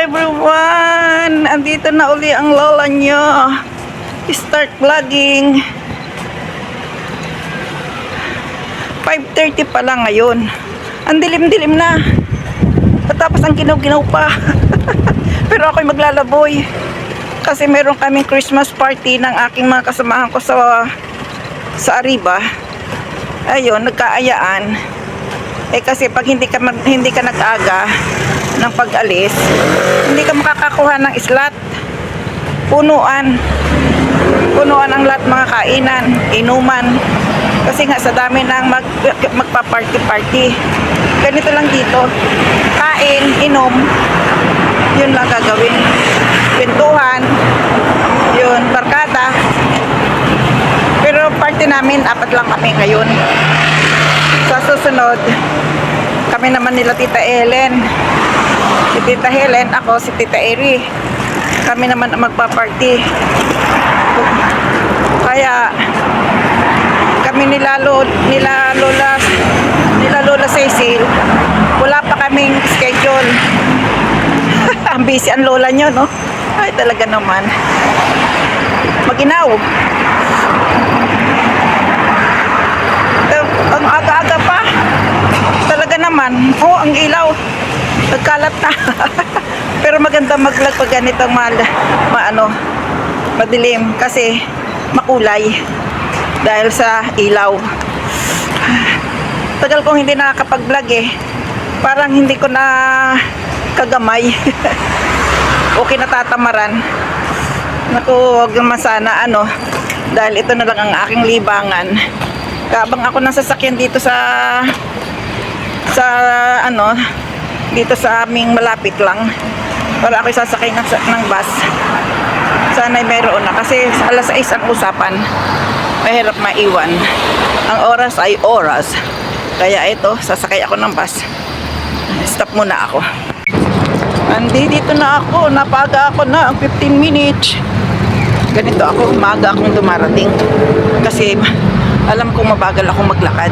everyone! Andito na uli ang lola nyo. Start vlogging. 5:30 pa lang ngayon. Ang dilim-dilim na. Tapos ang ginaw-ginaw pa. Pero ako'y maglalaboy. Kasi meron kaming Christmas party ng aking mga kasamahan ko sa Arriba. Ayun, nagkaayaan. Kasi pag hindi ka nag-aga ng pag-alis, hindi ka makakakuha ng slot. Punuan ang lahat mga kainan, inuman. Kasi nga sa dami ng magpa-party-party. Ganito lang dito. Kain, inom, yun lang gagawin. Kwentuhan, yun, barkada. Pero party namin, 4 lang kami ngayon. Sa susunod, kami naman nila Tita Helen. Si Tita Helen, ako si Tita Eri. Kami naman ang magpa-party. Kaya kami nila Lola Cecil, wala pa kaming schedule. Ang busy ang lola nyo, no? Ay, talaga naman. Maginaw. Ang aga-aga pa. Talaga naman. Oh, ang ilaw. Nagkalat na. Pero maganda mag-vlog pag ganitong madilim. Kasi makulay. Dahil sa ilaw. Tagal kong hindi nakakapag-vlog eh. Parang hindi ko na kagamay. Okay, natatamaran. Naku, huwag naman sana dahil ito na lang ang aking libangan. Kabang ako ng sasakyan dito dito sa aming malapit lang. Para ako sasakay ng bus. Sana'y mayroon na. Kasi alas 6 ang usapan. Mahirap maiwan. Ang oras ay oras. Kaya ito, sasakay ako ng bus. Stop muna ako. Dito na ako. Napaga ako na ang 15 minutes. Ganito ako. Umaga akong dumarating. Kasi alam kong mabagal akong maglakad.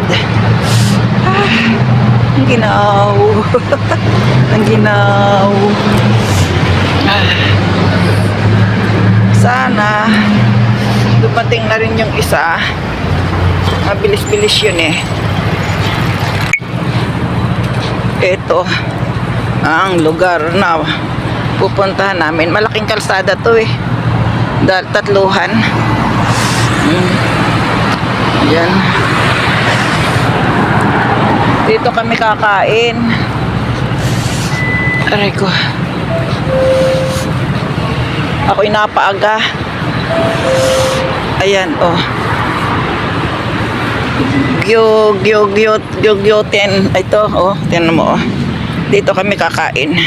Ang ginaw. Ang ginaw. Sana dumating na rin yung isa. Mabilis-bilis yun eh. Ito ang lugar na pupuntahan namin. Malaking kalsada to eh. Dahil tatluhan. Yan. Dito kami kakain. Aray ko. Ako'y napaaga. Ayan, oh. Gyoten. Ito, oh. Tinan mo, oh. Dito kami kakain.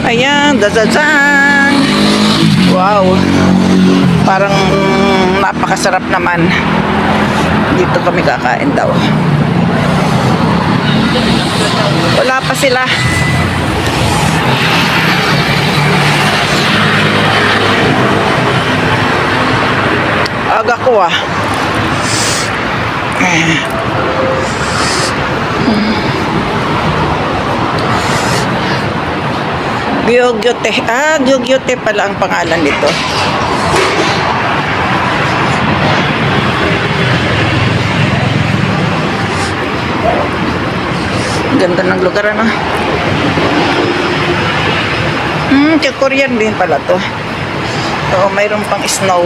Ayan, dazazang. Wow. Parang napakasarap naman. Dito kami kakain daw. Wala pa sila. Aga ko ah. Gyogyote. Gyogyote pala ang pangalan nito. Ganda ng lugar Korean din pala to. So, mayroon pang Snow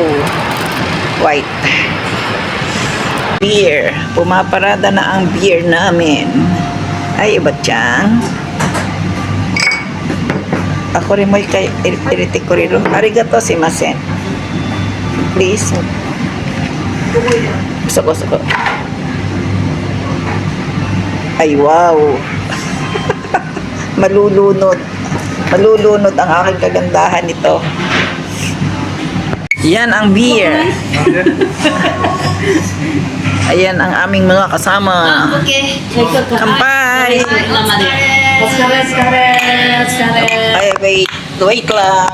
White. Beer. Pumaparada na ang beer namin. Ay, iba tiyang. Ako rin mo'y kay iriti koriro. Arigato shimasen. Please. Gusto. Ay, wow. Malulunod ang aking kagandahan nito. Yan ang beer. Ayan ang aming mga kasama. Kampay. Ay, wait lang.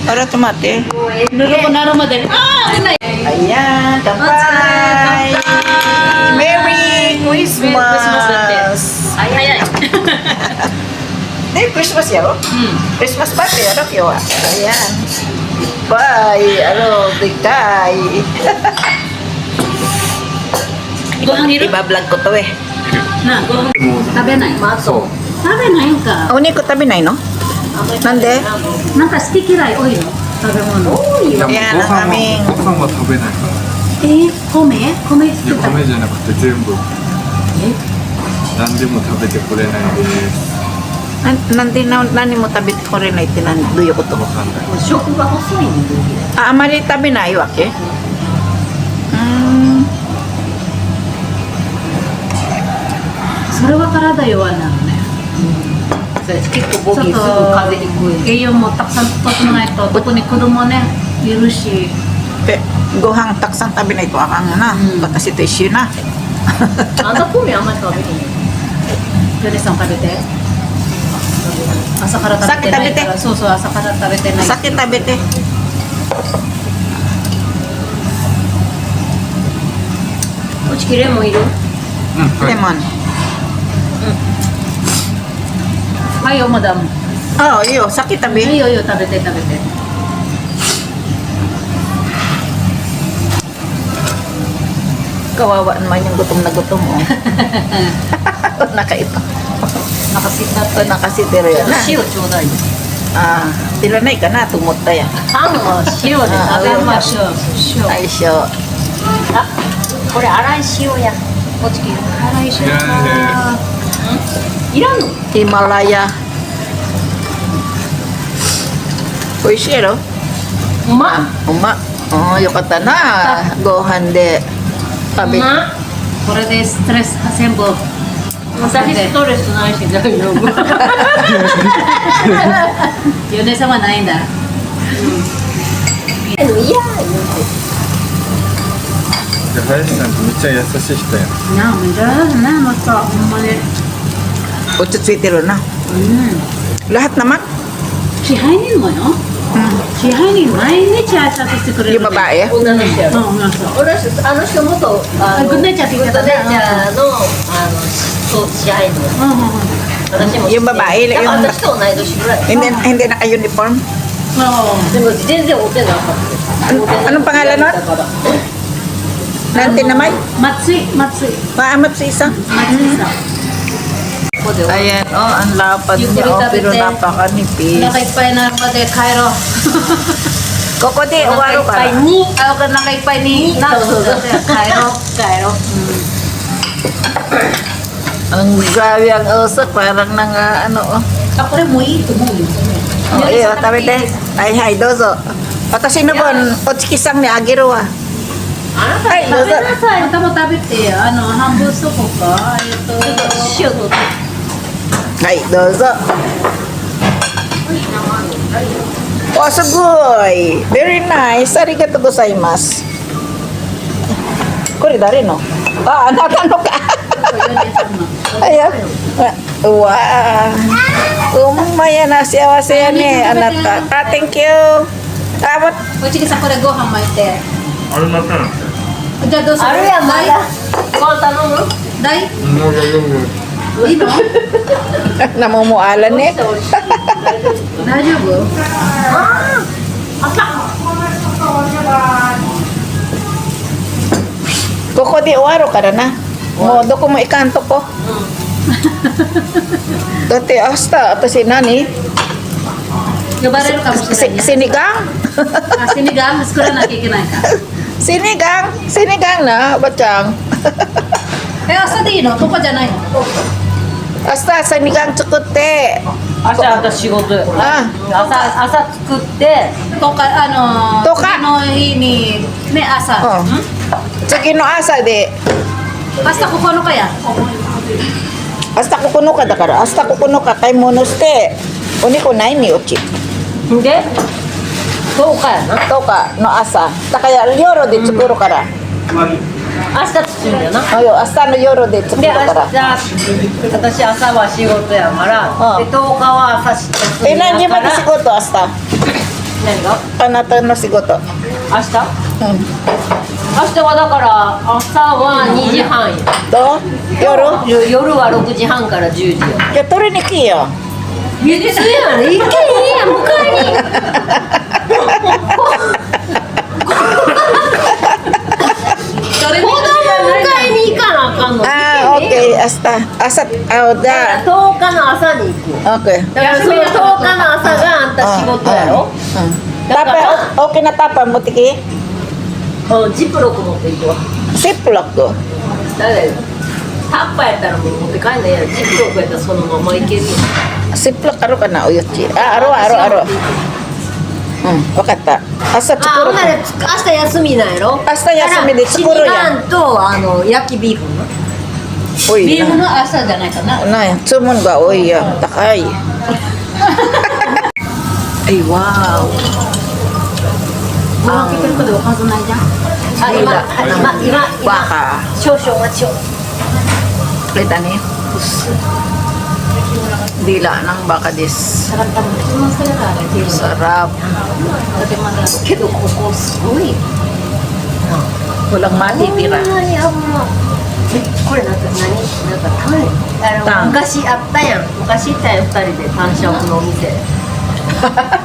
Para tomate. Ayan, kampay. Merry Christmas. Ay. で、クリスマスやろクリスマスパーティーやろ今日は。Ayan. Bye! De kay. ご飯いる Iba-vlog ko to eh. なあ、ご飯食べない。そう食べないんか。お肉食べないのなんでなんか好き嫌い多いの食べ物。いやもういやご飯なんかみんはご飯は食べないから米好きいやだ。米じゃなくて全部何でも食べてくれないです何も食べてこれないってどういうことわかんない食が細いんだよ。あまり食べないわけそれは体弱いなのね。結構ボギーすぐ風邪ひく。栄養もたくさん取ってないと、特に子供ね、いるし。でご飯たくさん食べないとあかんがな、私と一緒なあんた米あんまり食べへんよ。ジョネさん食べて。朝から食べてないから。さっきそうそう、朝から食べてない。酒食べてうちきレモンいる？うんはいレモンはいよ、マダム。ああいいよ酒食べいいよいいよ、食べて食べて。kawawa naman yung gutom na gutom mo nakaito お腹すいたって nakasitiro yan na 塩ちょうだい。 ah tilanay ka na tumota yan パンは塩で食べましょう。ay siya あ、これ粗い塩や。こっちきる。辛いし。いらないいらんの？ Himalaya 美味しいやろうまっ。うまよかったなご飯で食べうまっ。これでストレス全部。私ストレスないし大丈夫。ヨネさんはないんだ。いやで林さんってめっちゃ優しい人やんなあ、めちゃね、また、ほんまに。 Utsitsitiro na lahat naman 支配人もよ。支配人毎日挨拶してくれる。 yung babae 女の人やろ。うん、そう。俺あの人元グッドネイチャーって言ってたね。グッドネイチャーのそう支配人。私も知ってる。yung babae だから yung 私と同い年ぐらい。 hindi naka-uniform でも全然お手なかった。 anong pangalan nun? だから。 Nanti naman 松井。 maamat sa isa 松井さん。 ここで ayan ang lapad Yung niya kurita pero bete. napakanipis お腹いっぱいなので帰ろう。 koko di お uwaro 腹いっ ka ぱいに。 あ、お腹いっぱいになるので帰ろう。帰ろう。 ang grabe ang usok parang nang ano oh あ、これもういいと思うよ。 oh iyo tabi de ay hay dozo watashi no bon otsuki-san ni Agiro wa あなた ay 食 dozo べなさい。またも食べて、半分そこか。塩と ay dozo oh sugoi very nice arigatou gozaimasu kore dare no ah nakano ka ayo wah umaya na siawase yan eh anata ah thank you tapos おちきさん、これご飯巻いて。ありませんじゃあどうする？あるやんまだ。ご飯頼む？大？もう大丈夫いいの？ namumualan eh 大丈夫？ koko di uwaro ka na mo doko mo ikanto ko dati hasta atasi nani 呼ばれるかもしれないね。 sinigang あ、sinigang 作らなきゃいけないか。 sinigang na bacang 朝でいいの？ここじゃないの？ hasta sinigang tsukutte 朝私仕事よ。 ah 朝作って。とかとか次の日にね朝。 oh tsukino asa de 明日9日や。 hasta kukuno ka dakara hasta kukuno ka kay monoste uni ko nai ni uchi で、10日やな。 to ka no asa takaya yoro de tsukuro kara 明日包んだよな。 ayo hasta no yoro de で、 tsukuro 明 kara 日、私朝は仕事やから、うんで、10日は朝休み ilan だ di か ba ら、 sigoto hasta 何が anata no sigoto 明日明日はだから、朝は2時半や。 to yoro 夜は6時半から10時や。 ya tori ni kiyo 3つやね。一軒いいやん、迎えに。それ子供迎えに行かなあかんの。 Ah, okay. Asa, oh, だから da. 10日の朝に行く。 Okay. だからその10日の朝があんた仕事やろ。だから Tapa, okay na tapa mo, tiki? ジップロック持っていくわ。 Ziploc ko. だからタッパーやったらもう持って帰んないやん。ジップロックやったらそのまま行けるよ。 Ziploc, aro ka na, uyotchi. Ah, aro. Wakata. Asa, あ、ほ tsukuro んなら明日休みなんやろ。明日休みで作るやん。チキンと焼きビーフな。 Uy, ビーフの朝じゃないかな。 na, sumon ba? Uy, takay. Ay, wow. もう開けてるかどうかわかんないじゃん。あ、今 Baka. 少々お待ちを。 Kita ni. Dila ng baka dis. Sarap ka mo. Masaya ka. Sarap. Dati mga けどここすごい。 Walang matitira. これなんかタンタン昔あったやん。昔行ったやん、2人でタンしゃぶのお店。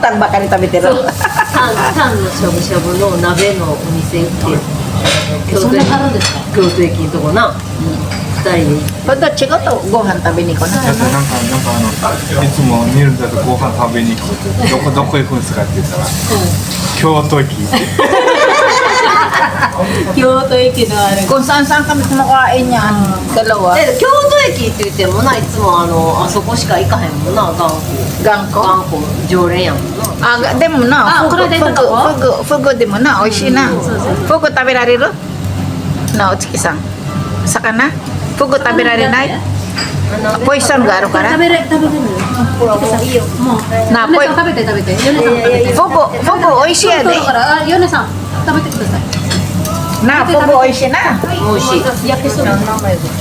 Tan baka ni tabitira. タンのしゃぶしゃぶの鍋のお店行ってそんなあるんですか。京都駅のとこな、2人で行って Pagka chico to, gohan tabi ni ko だ na. っていつも見るんだとご飯食べに行くどこ行くんですかって言ったら京都駅京都駅のある。 Kung saan kami kumakain yan, dalawa. で京都駅って言ってもな、いつもあそこしか行かへんもんな、頑固 Gangko. 常連やもんな。 Ah, de mo na. Ah, Fugo, kura dito ko? fugo de mo na. Oishi na. Fugo tabirari ro? Na, otsuki-san. Saka na? Fugo tabirari nai? Poison ga aru これ kara? 食べれるのよ。ほらもういいよ。もう。なヨネさん食べて食べて。ヨネさん食べて。 Fugo, oishi ya そう de. だからヨネさん食べてください。 Na, fugo oishi na. 美味しい。焼きそば。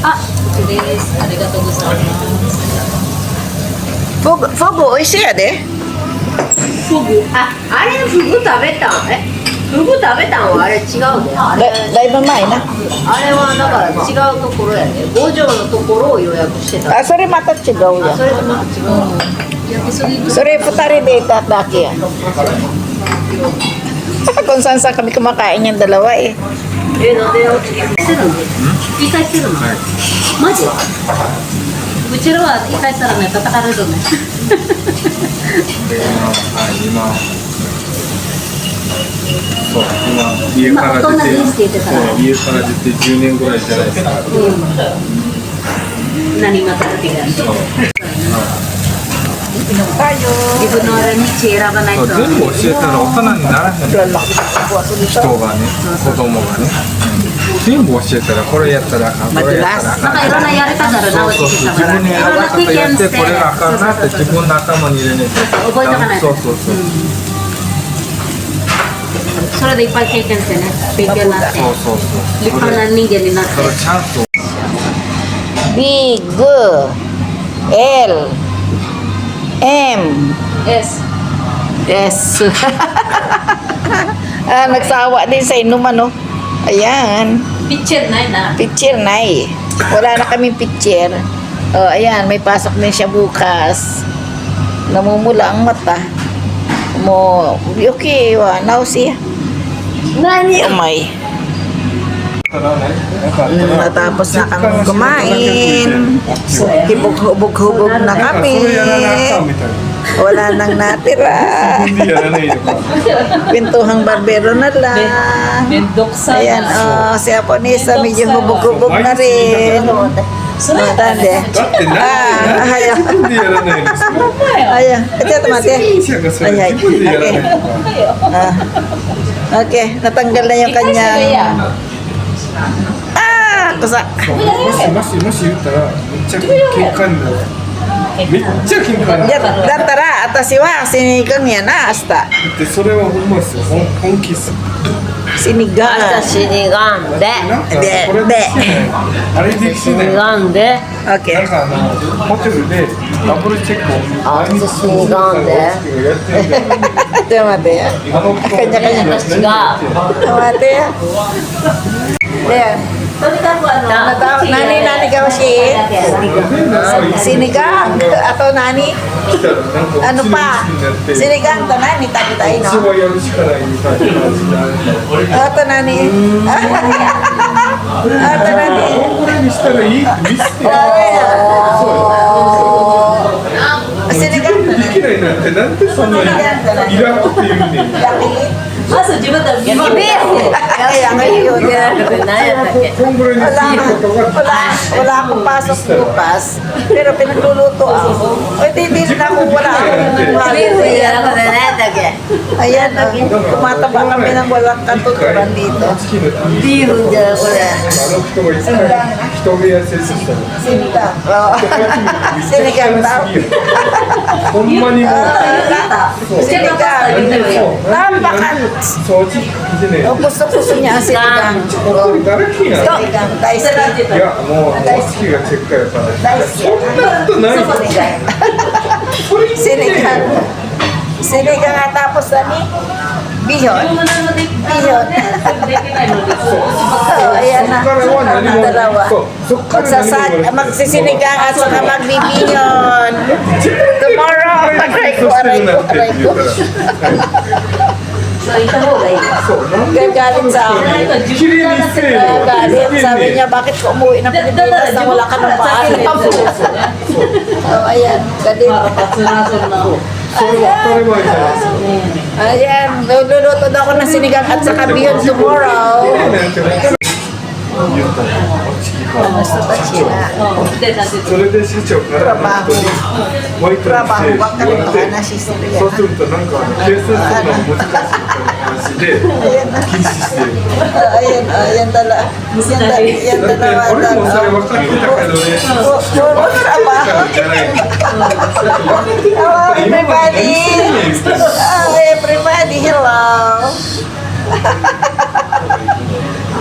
あ、これです。ありがとうございます。 Fugo oishi ya de. フグ。あれフグ食べたん？フグ食べたんはあれ違うで。あれ Da iba mai na. はだから違うところやね。五条のところを予約してた。 Ah, sorry mata chigaw あ、 ya. それとまた違う。焼きそば。 Sorry futari de tataki yan. Kung saan kami kumakain yung dalawa eh. なんでおつきしてるの？言い返してるの。マジ？うちらは言い返したらね、叩かれるね。今そう今家からまあどんな出て人生って言ってたらそう家から出て10年ぐらいじゃないですか何またって言うの。 Tayo. 自分のあれに知選ばないと。そう全部教えたら大人にならへん人がね子供がね全部教えたらこれやったらあかんこれやったらあかんなんかいろんなやり方あるな、そうそうおじそう自さんから。分にやらなかったやってこれがあかんなって自分の頭に入れねえと覚えとかないとそうそうそうそれでいっぱい経験してね、勉強になって、そうそうそう立派な人間になってそ。れチャンスを Big, L, M, Yes. S. Ah, nagsawa din sa inuman, no? Ayan. Picture na yun ah. Picture na eh. Wala na kaming picture. Oh, ayan, may pasok din siya bukas. Namumula ang mata. Okay, nausea. Nani? Umay. ただねなんか Natapos na kami kumain. Hibog-hubog na なんか kami. それやらなあかんみたいな Wala nang natira. 自分でやらないのか Pintuhang barbero na lang. Bendoksa Ayan, oh, si Aponisa medyo hubog-hubog na rin. Matande. だってなんで ayaw. 自分でやらないんですか Ayaw. Ito, tumate. 責任者がそれ自分でやらないのか Okay, natanggal na yung kanyang... Kusa. そうもし言ったらめっちゃ喧嘩になるめっちゃ喧嘩になる Datara, atasi wa, sinigang yan na, asta. でそれはほんまですよ本気っす Sinigang. 死にがんで。なんかこれできてないあれでき死てないにがんで。なん Okay. かホテルでダブルチェックをあ、死にがんで。やってるんで Tumate. あの Kanya-kanya. 違う。Tumate. Ayan. Nani ka si sinigang atau nani? Ano pa? Sinigang to nani tayo tayo 一 no? 応やるしかないみたいな感じで Ato nani? Ato nani? これにしたらいいって見せてよ Sinigang to でき nani? ないなんてなんでそんなにいらんこと言うねん Laki? まず自分で見る。 Kaya ngayon. 何やったっけ？ こんぐらいにすることが Wala akong pasok bukas, pero pinagluluto ako. O hindi rin ako, wala akong Biru ya ako na何やったっけ？ Ayan, tumataba kami ng walang katuturan dito. ビーフじゃこれ。あの人がいつから人目痩せしたの Sinigang. Oo. Sinigang daw. ほんまにもう Sinigang. Napakan. 掃除機でね Gusto niya ang sinigang. これ誰気や Sinigang. Daisuke. いやもう好きがチェックやから Daisuke. そんなことない Sinigang. Sinigang at tapos ani? Bihon. Bihon. So, ayan na. そっからは何も Dalawa. そうそっから何も Magsisinigang at saka magbibihon. Tomorrow, aray ko, aray ko, aray ko. So, ito mo ba? そうなんで Gagalit sa akin. 綺麗にせえよ Gagalit. Sabi niya, bakit ka umuwi ng Pilipinas na wala ka ng paalam? Oh, ayan. Galit. そらそんな。それは当たり前じゃないですか Ayan. Luluto daw ako ng sinigang at saka bihon tomorrow. 言ったらチキパ Basta pa sila. で、だって。それで社長から本当にワイトに Trabaho して ba 言 kayo われ na て si Sylvia? そうするとなんか計算するのが難しいみたいな話で禁止してる Ayan, ayan dala. Yan だって dalawa 俺もそれ分かってたけどね Puro trabaho. じゃない Hello, everybody. Everybody, hello.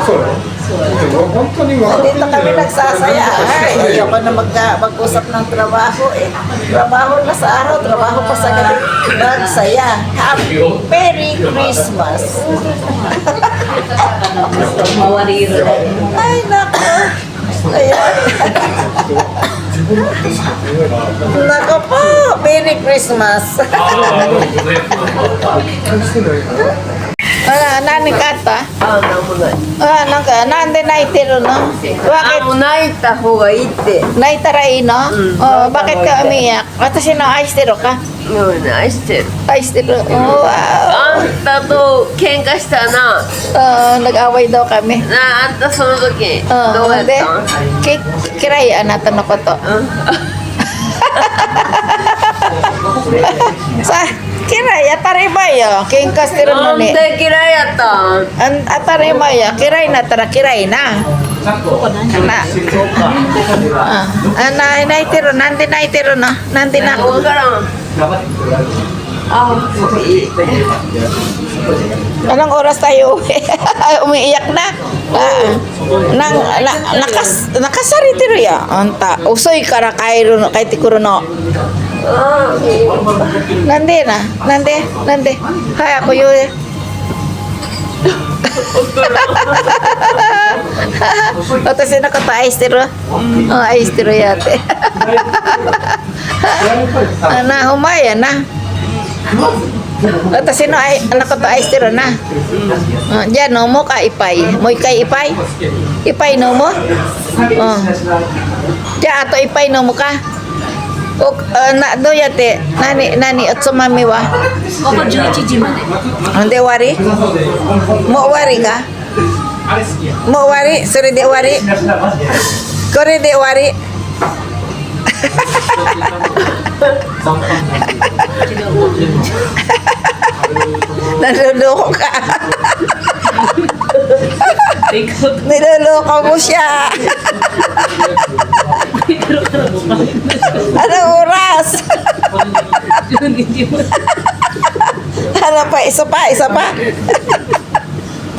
そうでも本当に分かってん Dito じゃ kami ない nagsasaya. Ay, ayoko na mag-usap ng trabaho eh. Trabaho na sa araw, trabaho pa sa gabi. Magsaya. Merry Christmas. 周りいる。 Ay, nako. Ayan. Nako po. Merry Christmas. してないから Nani kata? あなんもない なんか、なんで泣いてるの Bakit? もう泣いた方がいいって Naitaray, no? Bakit ka umiyak?私の愛してるかうん愛してる愛してる. Wow. あんたと喧嘩したな Nag-away daw kami. なあんたその時どうやったん Kiray, anata na ko to. Sa, kiray, atari ba yo? Kingkas tiro な no ん ni. で嫌いやったん Atari ba yo? Kiray na tara, kiray na. Na. Naitiro, nandi naitiro no. Nandi na. 分からん Anong oras tayo uwi? Umiiyak na. Nakasari tiro ya. Anta, usoy kara kairo no, kay tikuro no. あ Nandi na. Nandi. Hay ako yun.私のこと愛してる愛してるやってな、うまいやな私のこと愛してるなじゃあ飲もうか、一杯もう一回一杯一杯飲もうじゃああと一杯飲もうかどうやって何おつまみはここ11時まで。で終わりもう終わりかもう終わりそれで終わりこれで終わりnaluloko ka niloloko mo siya anong oras ano pa isa pa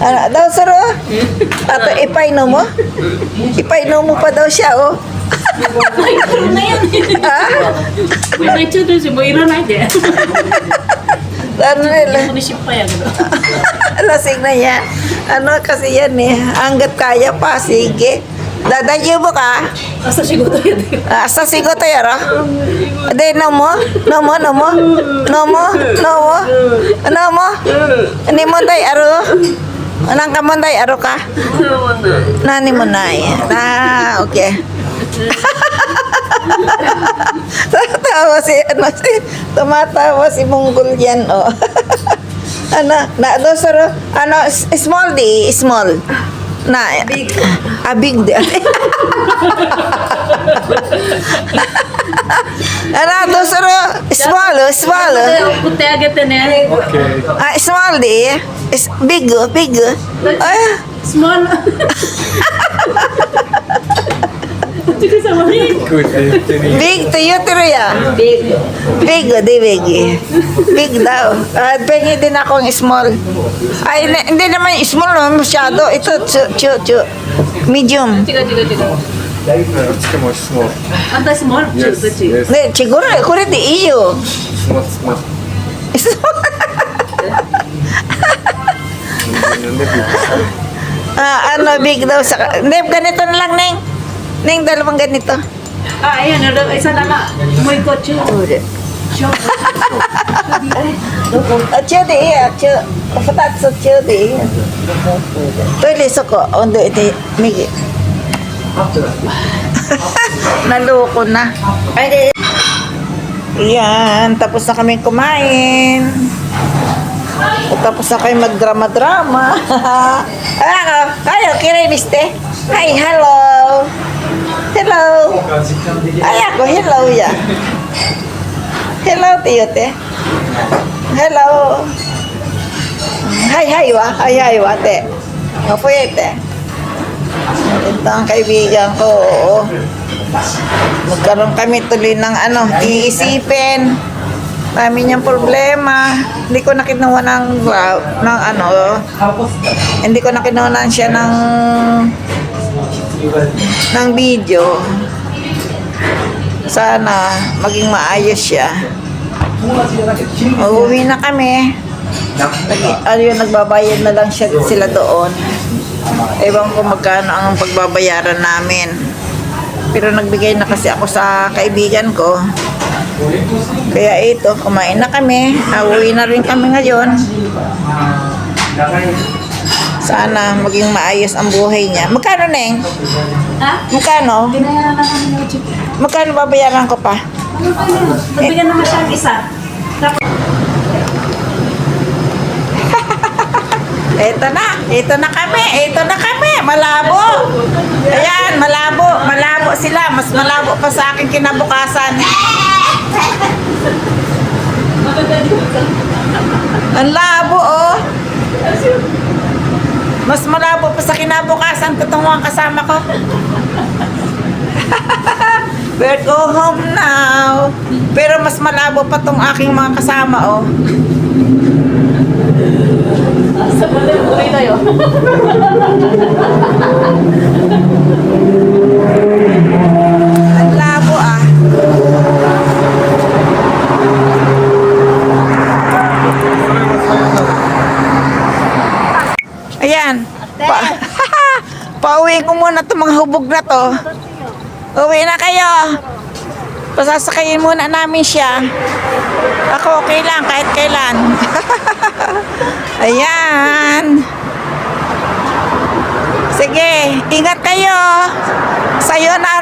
ano daw saro ato ipainom mo pa daw siya oh もういらないよね。 ah 泣いちゃうとしもういらないで。 ano nila これ失敗やけど。 lasing na yan Ano kasi yan eh. Hanggat kaya pa, sige. Dadayo mo ka? 朝仕事やで Asa sigoto yaro? Ade, no mo? No mo, no mo? No mo? No mo? No mo? Ni mo day aro? Anang ka mo day aro ka? Nani mo na Ah, okay. Tumatawa si Monggol yan, oh. Ano, small di, small. Big. Big di. Small, small. 送ってあげてね OK Small di. Big, big. Ay, small お疲れ様に 食うって言ってみ big to you, ya. big Big, di big. Big daw. Pengi din akong small. Ay, hindi naman small naman masyado. Ito, medium. 違う違う違う つけもしも あんた small 違う Yes 違う yes Ne, siguro, kore di iyo. スマスマなんでビッグさ Ano, big daw sa... Neng, ganito na lang, Neng. Neng, dalawang ganito. Ah, ayan, isa na nga. Muy kochu. Chiyo di iya, chiyo. Patatso chiyo di iya. Tuloy so ko, ondo iti, migi. Naloko na. Yan, tapos na kami kumain. Tapos na kayo magdrama-drama. Ako, kayo, kiriniste. Hi, hello. Hello. Ay, ako, hello ya. Hello, tiyo, te. Hello. Hi, wa. Hi, wa, te. Mapuya, te. Ito ang kaibigan ko. Magkaroon kami tuloy ng iisipin. Dami niyang problema. Hindi ko nakinuha hindi ko nakinuha siya ng video. Sana maging maayos siya. Uuwi na kami. Nagbabayad na lang sila doon. Ewan ko magkano ang pagbabayaran namin. Pero nagbigay na kasi ako sa kaibigan ko. Kaya ito, kumain na kami. Uwi na rin kami ngayon. Sana maging maayos ang buhay niya. Magkano, Neng? Ha? Magkano? Binayaran na kami ng chicken. Magkano babayaran ko pa? Nagbigyan naman siya ng isa. Tapos, Ito na kami. Malabo. Ayan, malabo sila. Mas malabo pa sa akin kinabukasan. Ang labo, oh. Mas malabo pa sa kinabukasan ko itong mga kasama ko. We're go home now. Pero mas malabo pa itong aking mga kasama, oh. sa uwi tayo. Ang labo, ah. Ayan. Pauwiin ko muna itong mga hubog na to. Uwi na kayo. Pasasakayin muna namin siya. Ako okay lang kahit kailan. Ayan. Sige, ingat kayo. Sayonara.